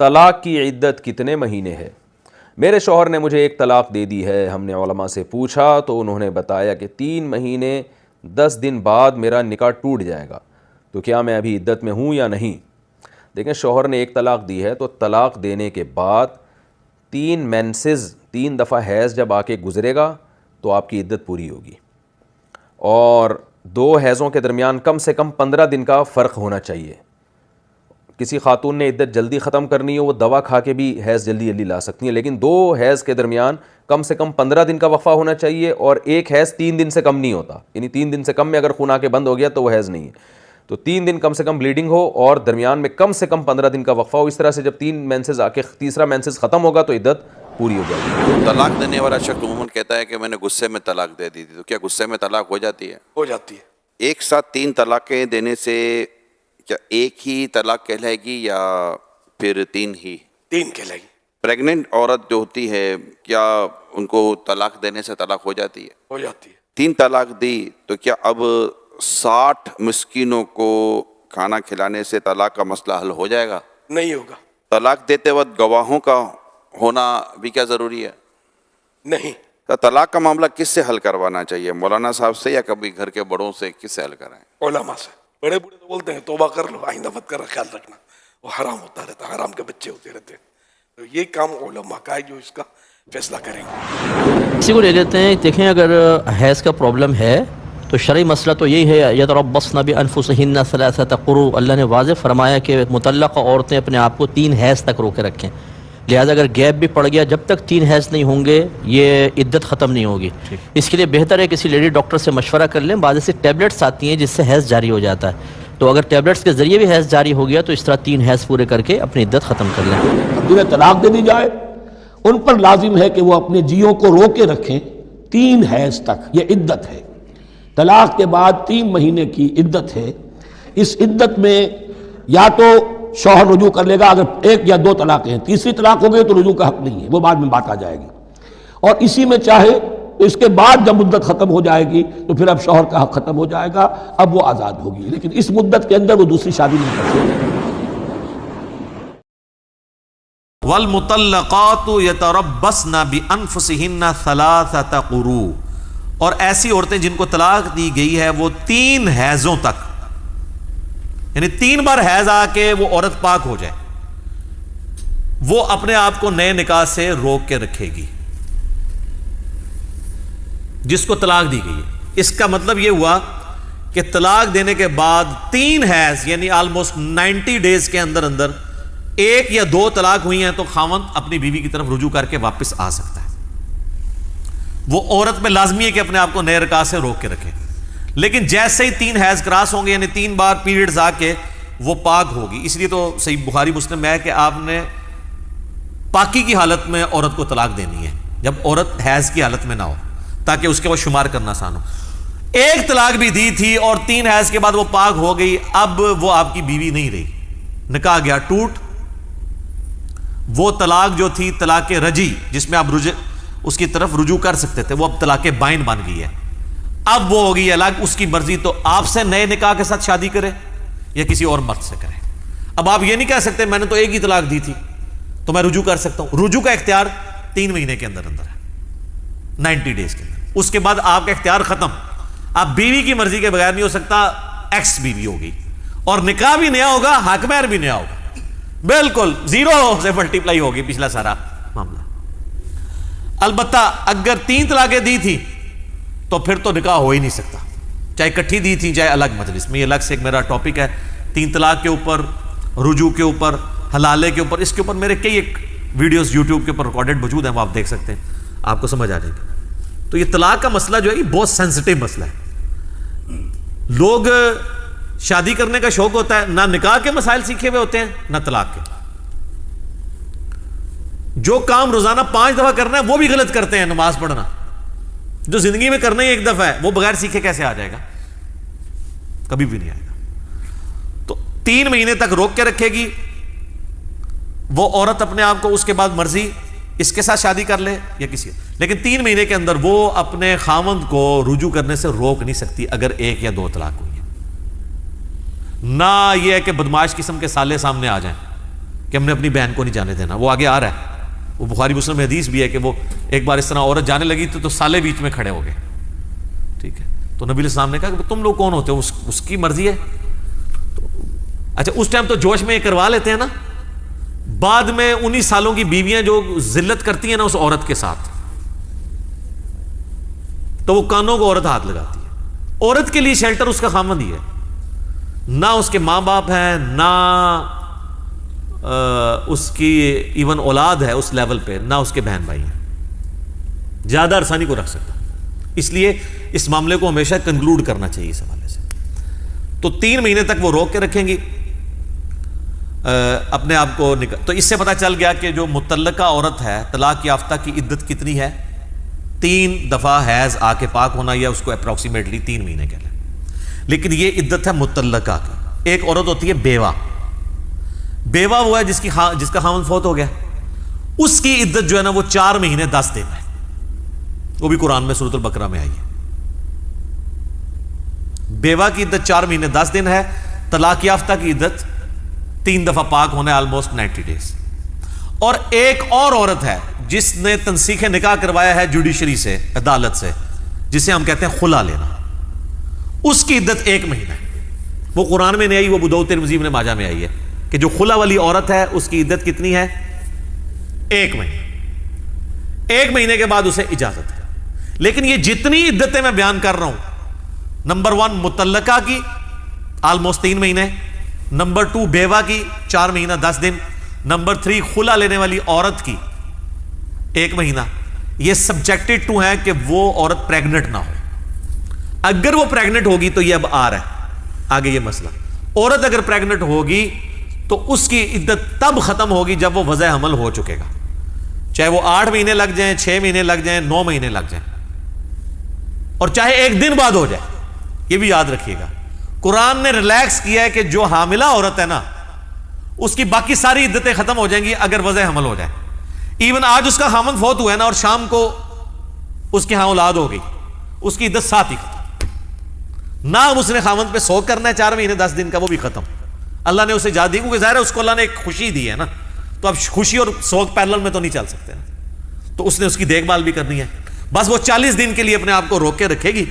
طلاق کی عدت کتنے مہینے ہے؟ میرے شوہر نے مجھے ایک طلاق دے دی ہے. ہم نے علماء سے پوچھا تو انہوں نے بتایا کہ 3 مہینے 10 دن بعد میرا نکاح ٹوٹ جائے گا. تو کیا میں ابھی عدت میں ہوں یا نہیں؟ دیکھیں، شوہر نے ایک طلاق دی ہے تو طلاق دینے کے بعد 3 مینسز 3 دفعہ حیض جب آ کے گزرے گا تو آپ کی عدت پوری ہوگی. اور 2 حیضوں کے درمیان کم سے کم 15 دن کا فرق ہونا چاہیے. کسی خاتون نے عدت جلدی ختم کرنی ہو وہ دوا کھا کے بھی حیض جلدی جلدی لا سکتی ہیں، لیکن 2 حیض کے درمیان کم سے کم 15 دن کا وقفہ ہونا چاہیے، اور ایک حیض 3 دن سے کم نہیں ہوتا. یعنی 3 دن سے کم میں اگر خون آ کے بند ہو گیا تو وہ حیض نہیں ہے. تو 3 دن کم سے کم بلیڈنگ ہو اور درمیان میں کم سے کم 15 دن کا وقفہ ہو. اس طرح سے جب 3 مینسز آ کے تیسرا مینسز ختم ہوگا تو عدت پوری ہو جائے گی. طلاق دینے والا شخص عموماً کہتا ہے کہ میں نے غصے میں طلاق دے دی تھی، تو کیا غصے میں طلاق ہو جاتی ہے؟ ہو جاتی ہے. ایک ساتھ 3 طلاقیں دینے سے کیا ایک ہی طلاق کہلائے گی یا پھر 3 ہی؟ 3 کہلائے گی. پریگننٹ عورت جو ہوتی ہے کیا ان کو طلاق دینے سے طلاق ہو جاتی ہے؟ ہو جاتی ہے. 3 طلاق دی تو کیا اب 60 مسکینوں کو کھانا کھلانے سے طلاق کا مسئلہ حل ہو جائے گا؟ نہیں ہوگا. طلاق دیتے وقت گواہوں کا ہونا بھی کیا ضروری ہے؟ نہیں. تو طلاق کا معاملہ کس سے حل کروانا چاہیے؟ مولانا صاحب سے یا کبھی گھر کے بڑوں سے؟ کس سے حل کرائیں؟ علماء سے. بڑے بوڑھے تو بولتے ہیں توبہ کر لو، آئندہ مت کر، خیال رکھنا، وہ حرام ہوتا رہتا ہے، حرام کے بچے ہوتے رہتے ہیں. تو یہ کام علماء کا ہے جو اس کا فیصلہ کریں گے. کسی کو لے لیتے ہیں. دیکھیں، اگر حیض کا پرابلم ہے تو شرعی مسئلہ تو یہی ہے، یتربصن بانفسہن 3 قروء. اللہ نے واضح فرمایا کہ مطلقہ عورتیں اپنے آپ کو 3 حیض تک روکے رکھیں. لہٰذا اگر گیپ بھی پڑ گیا، جب تک 3 حیض نہیں ہوں گے یہ عدت ختم نہیں ہوگی. اس کے لیے بہتر ہے کسی لیڈی ڈاکٹر سے مشورہ کر لیں. بعض سے ٹیبلٹس آتی ہیں جس سے حیض جاری ہو جاتا ہے، تو اگر ٹیبلٹس کے ذریعے بھی حیض جاری ہو گیا تو اس طرح 3 حیض پورے کر کے اپنی عدت ختم کر لیں. جنہیں طلاق دے دی جائے ان پر لازم ہے کہ وہ اپنے جیوں کو روکے رکھیں 3 حیض تک. یہ عدت ہے. طلاق کے بعد 3 مہینے کی عدت ہے. اس عدت میں یا تو شوہر رجوع کر لے گا، اگر 1 یا 2 طلاقیں ہیں، تیسری طلاق ہو گئی تو رجوع کا حق نہیں ہے، وہ بعد میں بات آ جائے گی. اور اسی میں چاہے تو اس کے بعد جب مدت ختم ہو جائے گی تو پھر اب شوہر کا حق ختم ہو جائے گا، اب وہ آزاد ہوگی. لیکن اس مدت کے اندر وہ دوسری شادی نہیں کر سکتی. والمطلقات یتربصن بانفسہن 3 قروء. اور ایسی عورتیں جن کو طلاق دی گئی ہے وہ 3 حیضوں تک، یعنی 3 بار حیض آ کے وہ عورت پاک ہو جائے، وہ اپنے آپ کو نئے نکاح سے روک کے رکھے گی جس کو طلاق دی گئی ہے. اس کا مطلب یہ ہوا کہ طلاق دینے کے بعد 3 حیض یعنی آلموسٹ 90 ڈیز کے اندر 1 یا 2 طلاق ہوئی ہیں تو خاوند اپنی بیوی کی طرف رجوع کر کے واپس آ سکتا ہے. وہ عورت میں لازمی ہے کہ اپنے آپ کو نئے نکاح سے روک کے رکھے. لیکن جیسے ہی 3 حیض کراس ہوں گے، یعنی 3 بار پیریڈز آ کے وہ پاک ہوگی. اس لیے تو صحیح بخاری مسلم میں ہے کہ آپ نے پاکی کی حالت میں عورت کو طلاق دینی ہے، جب عورت حیض کی حالت میں نہ ہو، تاکہ اس کے بعد شمار کرنا آسان ہو. 1 طلاق بھی دی تھی اور 3 حیض کے بعد وہ پاک ہو گئی، اب وہ آپ کی بیوی نہیں رہی، نکاح گیا ٹوٹ. وہ طلاق جو تھی طلاق رجی، جس میں آپ اس کی طرف رجوع کر سکتے تھے، وہ اب طلاق بائن بن گئی ہے. اب وہ ہوگی الگ، اس کی مرضی تو آپ سے نئے نکاح کے ساتھ شادی کرے یا کسی اور مرد سے کرے. اب آپ یہ نہیں کہہ سکتے میں نے تو 1 ہی طلاق دی تھی تو میں رجوع کر سکتا ہوں. رجوع کا اختیار 3 مہینے کے اندر ہے، 90 ڈیز کے اندر. اس کے بعد آپ کا اختیار ختم. آپ بیوی کی مرضی کے بغیر نہیں ہو سکتا، ایکس بیوی ہوگی اور نکاح بھی نیا ہوگا، حق مہر بھی نیا ہوگا، بالکل 0 سے ملٹیپلائی ہوگی پچھلا سارا معاملہ. البتہ اگر 3 طلاقیں دی تھی تو پھر تو نکاح ہو ہی نہیں سکتا، چاہے اکٹھی دی تھی چاہے الگ مجلس میں. یہ الگ سے ایک میرا ٹاپک ہے، 3 طلاق کے اوپر، رجوع کے اوپر، حلالے کے اوپر. اس کے اوپر میرے کئی ایک ویڈیوز یوٹیوب کے اوپر ریکارڈڈ موجود ہیں، وہ آپ دیکھ سکتے ہیں، آپ کو سمجھ آ جائے گی. تو یہ طلاق کا مسئلہ جو ہے یہ بہت سینسٹیو مسئلہ ہے. لوگ شادی کرنے کا شوق ہوتا ہے، نہ نکاح کے مسائل سیکھے ہوئے ہوتے ہیں نہ طلاق کے. جو کام روزانہ 5 دفعہ کرنا ہے وہ بھی غلط کرتے ہیں. نماز پڑھنا جو زندگی میں کرنا ہی 1 دفعہ ہے، وہ بغیر سیکھے کیسے آ جائے گا؟ کبھی بھی نہیں آئے گا. تو 3 مہینے تک روک کے رکھے گی وہ عورت اپنے آپ کو، اس کے بعد مرضی اس کے ساتھ شادی کر لے یا کسی، لیکن 3 مہینے کے اندر وہ اپنے خاوند کو رجوع کرنے سے روک نہیں سکتی اگر 1 یا 2 طلاق ہوئی ہے. نہ یہ ہے کہ بدماش قسم کے سالے سامنے آ جائیں کہ ہم نے اپنی بہن کو نہیں جانے دینا. وہ آگے آ رہا ہے, وہ بخاری مسلم میں حدیث بھی ہے کہ وہ ایک بار اس طرح عورت جانے لگی تو سالے بیچ میں کھڑے ہو گئے. ٹھیک ہے, تو نبی علیہ السلام نے کہا کہ تم لوگ کون ہوتے ہو, اس کی مرضی ہے. اچھا اس ٹائم تو جوش میں یہ کروا لیتے ہیں نا, بعد میں 19 سالوں کی بیویاں جو ذلت کرتی ہیں نا اس عورت کے ساتھ, تو وہ کانوں کو عورت ہاتھ لگاتی ہے. عورت کے لیے شیلٹر اس کا خامند ہی ہے, نہ اس کے ماں باپ ہیں, نہ اس کی ایون اولاد ہے اس لیول پہ, نہ اس کے بہن بھائی ہیں. زیادہ عرصہ نہیں کو رکھ سکتا. اس لیے اس معاملے کو ہمیشہ کنکلوڈ کرنا چاہیے اس حوالے سے. تو 3 مہینے تک وہ روک کے رکھیں گی اپنے آپ کو. تو اس سے پتہ چل گیا کہ جو متعلقہ عورت ہے طلاق یافتہ کی عدت کتنی ہے, 3 دفعہ حیض آ کے پاک ہونا, یا اس کو اپروکسیمیٹلی 3 مہینے کہہ لیں. لیکن یہ عدت ہے متعلقہ کی. ایک عورت ہوتی ہے بیوہ. بیوہ وہ ہے جس کا خاوند فوت ہو گیا, اس کی عدت جو ہے نا وہ 4 مہینے 10 دن ہے. وہ بھی قرآن میں سورۃ البقرہ میں آئی ہے. بیوہ کی عدت 4 مہینے 10 دن ہے. طلاق یافتہ کی عدت 3 دفعہ پاک ہونا ہے, آلموسٹ 90 ڈیز. اور ایک اور عورت ہے جس نے تنسیخ نکاح کروایا ہے جوڈیشری سے, عدالت سے, جسے ہم کہتے ہیں خلا لینا. اس کی عدت 1 مہینہ ہے. وہ قرآن میں نہیں آئی, وہ ابو داؤد ترمذی ابن ماجہ میں آئی ہے کہ جو خلا والی عورت ہے اس کی عدت کتنی ہے, 1 مہینہ. 1 مہینے کے بعد اسے اجازت ہے. لیکن یہ جتنی عدتیں میں بیان کر رہا ہوں, نمبر 1 متعلقہ کی آلموسٹ 3 مہینے, نمبر 2 بیوہ کی 4 مہینہ 10 دن, نمبر 3 خلا لینے والی عورت کی 1 مہینہ. یہ سبجیکٹڈ ٹو ہے کہ وہ عورت پریگنٹ نہ ہو. اگر وہ پریگنٹ ہوگی تو یہ اب آ رہا ہے آگے یہ مسئلہ. عورت اگر پریگنٹ ہوگی تو اس کی عدت تب ختم ہوگی جب وہ وضع حمل ہو چکے گا, چاہے وہ 8 مہینے لگ جائیں, 6 مہینے لگ جائیں, 9 مہینے لگ جائیں, اور چاہے 1 دن بعد ہو جائے. یہ بھی یاد رکھیے گا, قرآن نے ریلیکس کیا ہے کہ جو حاملہ عورت ہے نا اس کی باقی ساری عدتیں ختم ہو جائیں گی اگر وضع حمل ہو جائے. ایون آج اس کا خامند فوت ہوا ہے نا اور شام کو اس کے ہاں اولاد ہو گئی, اس کی عدت 7 ہی ختم. نہ اس نے خامند پہ سوگ کرنا ہے 4 مہینے 10 دن کا, وہ بھی ختم. اللہ نے اسے اجازت دی کیونکہ ظاہر ہے اس کو اللہ نے ایک خوشی دی ہے نا, تو اب خوشی اور سوگ پیرلل میں تو نہیں چل سکتے نا, تو اس نے اس کی دیکھ بھال بھی کرنی ہے. بس وہ 40 دن کے لیے اپنے آپ کو روک کے رکھے گی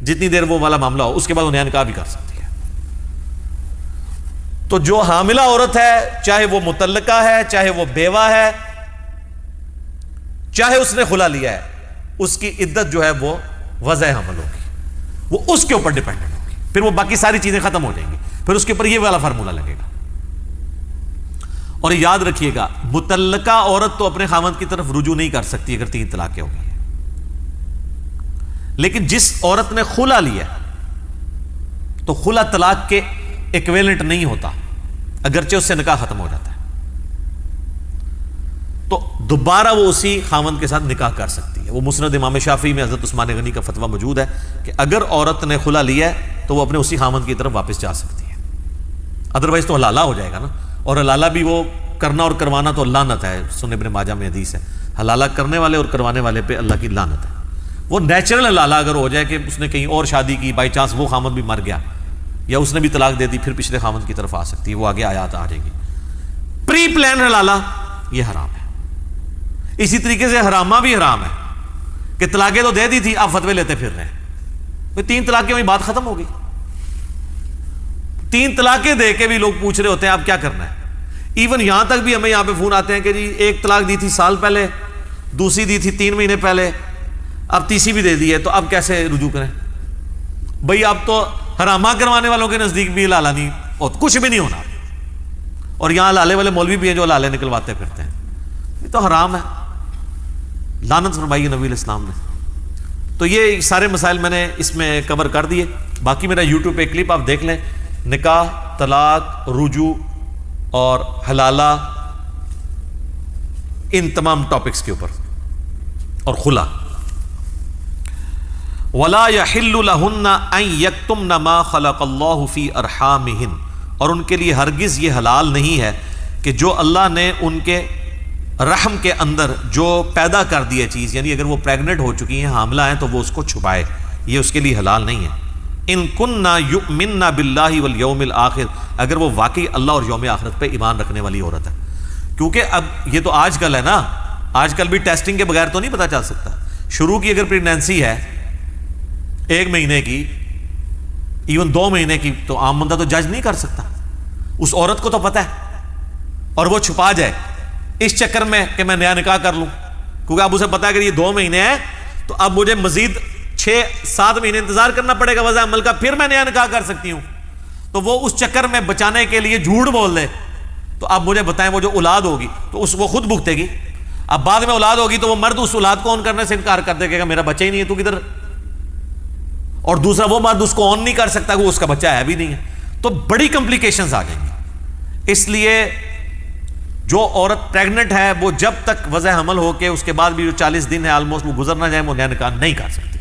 جتنی دیر وہ والا معاملہ ہو, اس کے بعد انہیں نکاح بھی کر سکتی ہے. تو جو حاملہ عورت ہے, چاہے وہ متعلقہ ہے, چاہے وہ بیوہ ہے, چاہے اس نے خلا لیا ہے, اس کی عدت جو ہے وہ وضع حمل ہوگی, وہ اس کے اوپر ڈیپینڈنٹ ہوگی. پھر وہ باقی ساری چیزیں ختم ہو جائیں گی, پھر اس کے اوپر یہ والا فارمولہ لگے گا. اور یاد رکھیے گا, متعلقہ عورت تو اپنے خاوند کی طرف رجوع نہیں کر سکتی اگر 3 طلاقیں ہو گئی ہیں. لیکن جس عورت نے خلا لیا تو خلا طلاق کے ایکویلنٹ نہیں ہوتا, اگرچہ اس سے نکاح ختم ہو جاتا ہے, تو دوبارہ وہ اسی خاوند کے ساتھ نکاح کر سکتی ہے. وہ مسند امام شافعی میں حضرت عثمان غنی کا فتویٰ موجود ہے کہ اگر عورت نے خلا لیا ہے تو وہ اپنے اسی خاوند کی طرف واپس جا سکتی ہے, ادروائز تو حلالہ ہو جائے گا نا. اور حلالہ بھی وہ کرنا اور کروانا تو لعنت ہے, سنن ابن ماجہ میں حدیث ہے, حلالہ کرنے والے اور کروانے والے پہ اللہ کی لعنت ہے. وہ نیچرل حلالہ اگر ہو جائے کہ اس نے کہیں اور شادی کی, بائی چانس وہ خامد بھی مر گیا یا اس نے بھی طلاق دے دی, پھر پچھلے خامد کی طرف آ سکتی ہے, وہ آگے آیات آ جائے گی. پری پلان حلالہ یہ حرام ہے. اسی طریقے سے حرامہ بھی حرام ہے کہ طلاقیں تو دے دی تھی, آپ فتوے لیتے پھر رہے ہیں. 3 طلاقیں ہوئی, بات ختم ہو گئی. 3 طلاقیں دے کے بھی لوگ پوچھ رہے ہوتے ہیں اب کیا کرنا ہے. ایون یہاں تک بھی ہمیں یہاں پہ فون آتے ہیں کہ جی 1 طلاق دی تھی سال پہلے, دوسری دی تھی 3 مہینے پہلے, اب تیسری بھی دے دی ہے, تو اب کیسے رجوع کریں بھئی. اب تو حرامہ کروانے والوں کے نزدیک بھی حلالہ نہیں ہوتا, کچھ بھی نہیں ہونا. اور یہاں حلالے والے مولوی بھی ہیں جو حلالے نکلواتے پھرتے ہیں, یہ تو حرام ہے, لعنت فرمائی ہے نبی علیہ السلام نے. تو یہ سارے مسائل میں نے اس میں کور کر دیے. باقی میرا یوٹیوب پہ کلپ آپ دیکھ لیں, نکاح, طلاق, رجوع اور حلالہ, ان تمام ٹاپکس کے اوپر, اور خلا. وَلَا يَحِلُّ لَهُنَّ أَن يَكْتُمْنَ مَا خَلَقَ اللَّهُ فِي أَرْحَامِهِنَّ, اور ان کے لیے ہرگز یہ حلال نہیں ہے کہ جو اللہ نے ان کے رحم کے اندر جو پیدا کر دیا چیز, یعنی اگر وہ پریگننٹ ہو چکی ہیں, حاملہ ہیں, تو وہ اس کو چھپائے. یہ اس کے لیے حلال نہیں ہے. ان کننا یؤمننا باللہ والیوم الآخر, اگر وہ واقعی اللہ اور یوم آخرت پہ ایمان رکھنے والی عورت ہے. کیونکہ اب یہ تو آج کل ہے نا, آج کل بھی ٹیسٹنگ کے بغیر تو نہیں پتا چل سکتا. شروع کی اگر پریگنینسی ہے 1 مہینے کی, ایون 2 مہینے کی, تو عام بندہ تو جج نہیں کر سکتا. اس عورت کو تو پتہ ہے اور وہ چھپا جائے اس چکر میں کہ میں نیا نکاح کر لوں, کیونکہ اب اسے پتا ہے کہ یہ 2 مہینے ہیں تو اب مجھے مزید 6-7 مہینے انتظار کرنا پڑے گا وضع عمل کا, پھر میں نیا نکاح کر سکتی ہوں. تو وہ اس چکر میں بچانے کے لیے جھوٹ بول دے. تو اب مجھے بتائیں وہ جو اولاد ہوگی تو وہ خود بھگتے گی. اب بعد میں اولاد ہوگی تو وہ مرد اس اولاد کو آن کرنے سے انکار کر دے گا, میرا بچہ ہی نہیں ہے, تو کدھر. اور دوسرا وہ مرد اس کو آن نہیں کر سکتا کہ اس کا بچہ ہے بھی نہیں ہے. تو بڑی کمپلیکیشنز آ جائیں گی. اس لیے جو عورت پریگننٹ ہے وہ جب تک وضع حمل ہو کے اس کے بعد بھی جو 40 دن ہے آلموسٹ وہ گزر نہ جائے, وہ نیا نکاح نہیں کر سکتی.